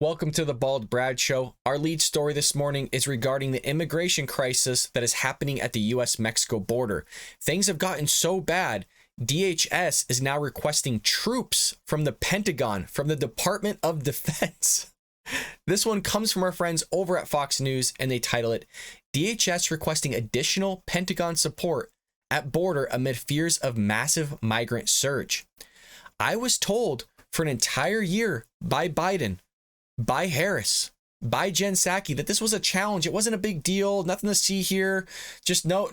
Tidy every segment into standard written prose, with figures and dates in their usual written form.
Welcome to the Bald Brad Show. Our lead story this morning is regarding the immigration crisis that is happening at the U.S.-Mexico border. Things have gotten so bad, DHS is now requesting troops from the Pentagon, from the Department of Defense. This one comes from our friends over at Fox News, and they title it, DHS requesting additional Pentagon support at border amid fears of massive migrant surge. I was told for an entire year by Biden, by Harris, by Jen Psaki, that this was a challenge. It wasn't a big deal. Nothing to see here. Just no,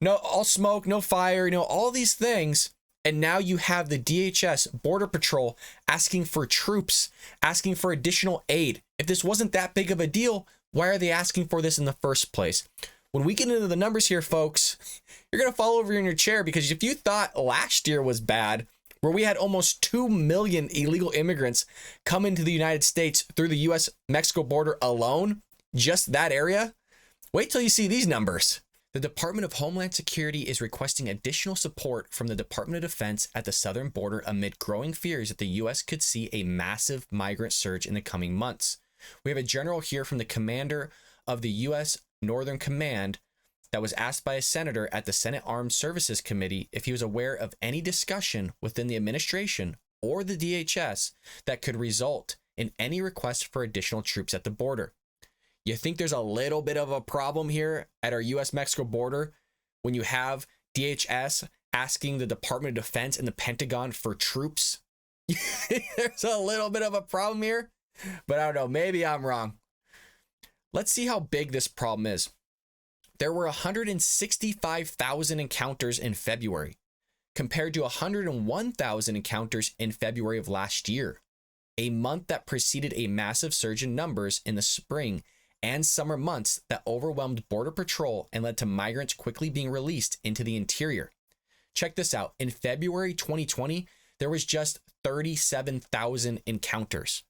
all smoke, no fire, all these things. And now you have the DHS, Border Patrol, asking for troops, asking for additional aid. If this wasn't that big of a deal, why are they asking for this in the first place? When we get into the numbers here, folks, you're going to fall over in your chair, because if you thought last year was bad, where we had almost 2 million illegal immigrants come into the United States through the U.S.-Mexico border alone, just that area, wait till you see these numbers. The Department of Homeland Security is requesting additional support from the Department of Defense at the southern border amid growing fears that the U.S. could see a massive migrant surge in the coming months. We have a general here from the commander of the U.S. Northern Command that was asked by a senator at the Senate Armed Services Committee if he was aware of any discussion within the administration or the DHS that could result in any request for additional troops at the border. You think there's a little bit of a problem here at our U.S.-Mexico border when you have DHS asking the Department of Defense and the Pentagon for troops? There's a little bit of a problem here, but I don't know, maybe I'm wrong. Let's see how big this problem is. There were 165,000 encounters in February, compared to 101,000 encounters in February of last year, a month that preceded a massive surge in numbers in the spring and summer months that overwhelmed Border Patrol and led to migrants quickly being released into the interior. Check this out. In February 2020, there was just 37,000 encounters.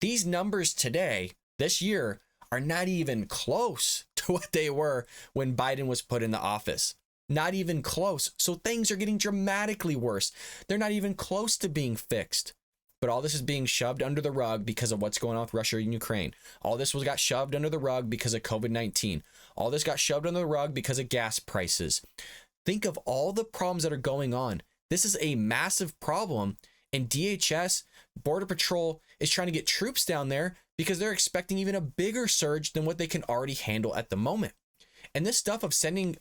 These numbers today, this year, are not even close to what they were when Biden was put in the office. Not even close. So things are getting dramatically worse. They're not even close to being fixed. But all this is being shoved under the rug because of what's going on with Russia and Ukraine. All this got shoved under the rug because of COVID-19. All this got shoved under the rug because of gas prices. Think of all the problems that are going on. This is a massive problem, and DHS, Border Patrol, is trying to get troops down there because they're expecting even a bigger surge than what they can already handle at the moment. And this stuff of sending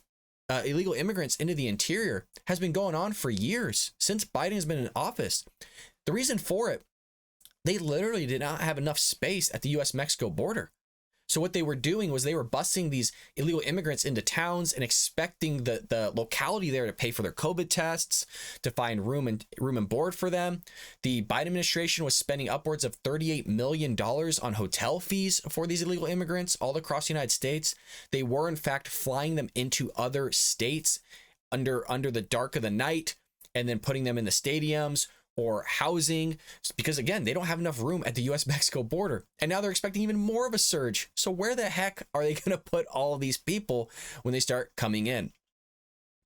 illegal immigrants into the interior has been going on for years, since Biden has been in office. The reason for it, they literally did not have enough space at the U.S.-Mexico border. So what they were doing was they were busing these illegal immigrants into towns and expecting the locality there to pay for their COVID tests, to find room and board for them. The Biden administration was spending upwards of $38 million on hotel fees for these illegal immigrants all across the United States. They were, in fact, flying them into other states under the dark of the night and then putting them in the stadiums or housing, because again, they don't have enough room at the U.S.-Mexico border. And now they're expecting even more of a surge. So where the heck are they going to put all of these people when they start coming in?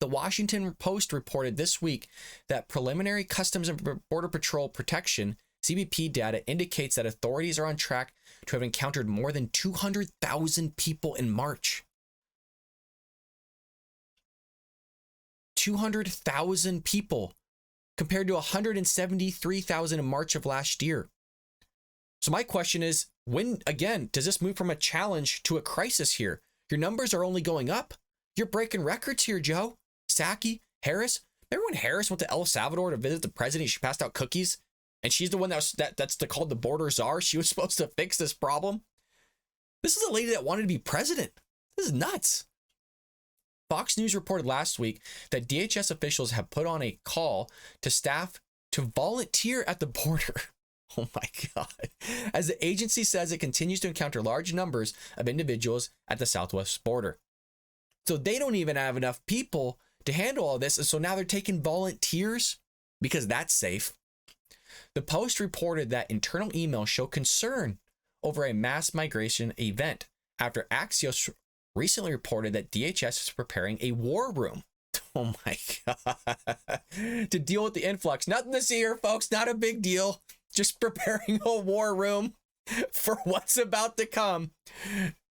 The Washington Post reported this week that preliminary Customs and Border Patrol Protection, CBP data, indicates that authorities are on track to have encountered more than 200,000 people in March. 200,000 people, compared to 173,000 in March of last year. So my question is, when, again, does this move from a challenge to a crisis here? Your numbers are only going up. You're breaking records here, Joe. Psaki, Harris. Remember when Harris went to El Salvador to visit the president? She passed out cookies, and she's the one that's called the border czar. She was supposed to fix this problem. This is a lady that wanted to be president. This is nuts. Fox News reported last week that DHS officials have put on a call to staff to volunteer at the border. Oh my God. As the agency says it continues to encounter large numbers of individuals at the southwest border. So they don't even have enough people to handle all this. And so now they're taking volunteers because that's safe. The Post reported that internal emails show concern over a mass migration event after Axios recently reported that DHS is preparing a war room. Oh my God. To deal with the influx. Nothing to see here, folks. Not a big deal. Just preparing a war room. for what's about to come.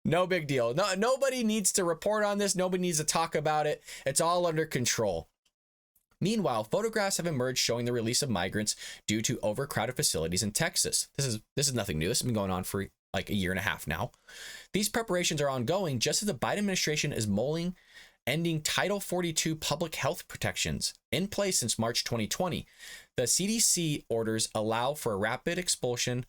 No big deal. No, nobody needs to report on this. Nobody needs to talk about it. It's all under control. Meanwhile, photographs have emerged showing the release of migrants due to overcrowded facilities in Texas. This is nothing new. This has been going on for like a year and a half now. These preparations are ongoing just as the Biden administration is mulling ending Title 42 public health protections in place since March 2020. The CDC orders allow for a rapid expulsion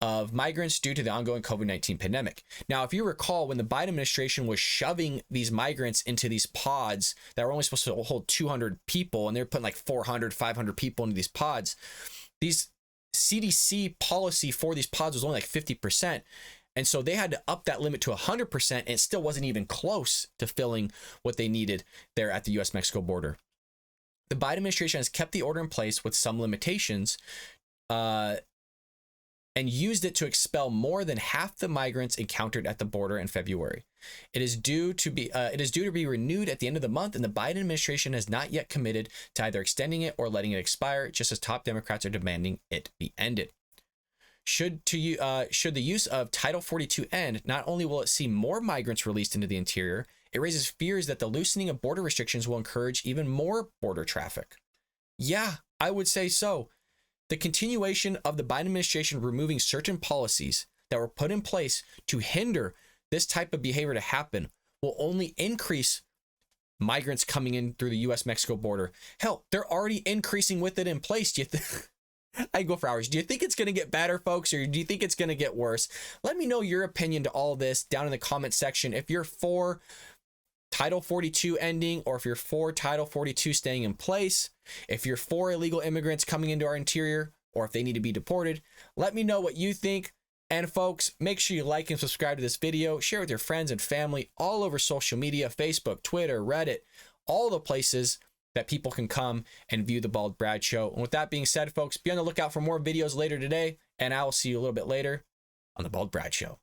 of migrants due to the ongoing COVID-19 pandemic. Now, if you recall, when the Biden administration was shoving these migrants into these pods that were only supposed to hold 200 people, and they're putting like 400, 500 people into these pods, these CDC policy for these pods was only like 50%. And so they had to up that limit to 100%, and it still wasn't even close to filling what they needed there at the US-Mexico border. The Biden administration has kept the order in place with some limitations, and used it to expel more than half the migrants encountered at the border in February. It is due to be renewed at the end of the month, and the Biden administration has not yet committed to either extending it or letting it expire, just as top Democrats are demanding it be ended. Should the use of Title 42 end, not only will it see more migrants released into the interior, it raises fears that the loosening of border restrictions will encourage even more border traffic. Yeah, I would say so. The continuation of the Biden administration removing certain policies that were put in place to hinder this type of behavior to happen will only increase migrants coming in through the US-Mexico border. Hell, they're already increasing with it in place. Do you think? I can go for hours. Do you think it's going to get better, folks, or do you think it's going to get worse? Let me know your opinion to all this down in the comment section. If you're for Title 42 ending, or if you're for Title 42 staying in place, if you're for illegal immigrants coming into our interior, or if they need to be deported, let me know what you think. And folks, make sure you like and subscribe to this video, share with your friends and family all over social media, Facebook, Twitter, Reddit, all the places that people can come and view the Bald Brad Show. And with that being said, folks, be on the lookout for more videos later today, and I will see you a little bit later on the Bald Brad Show.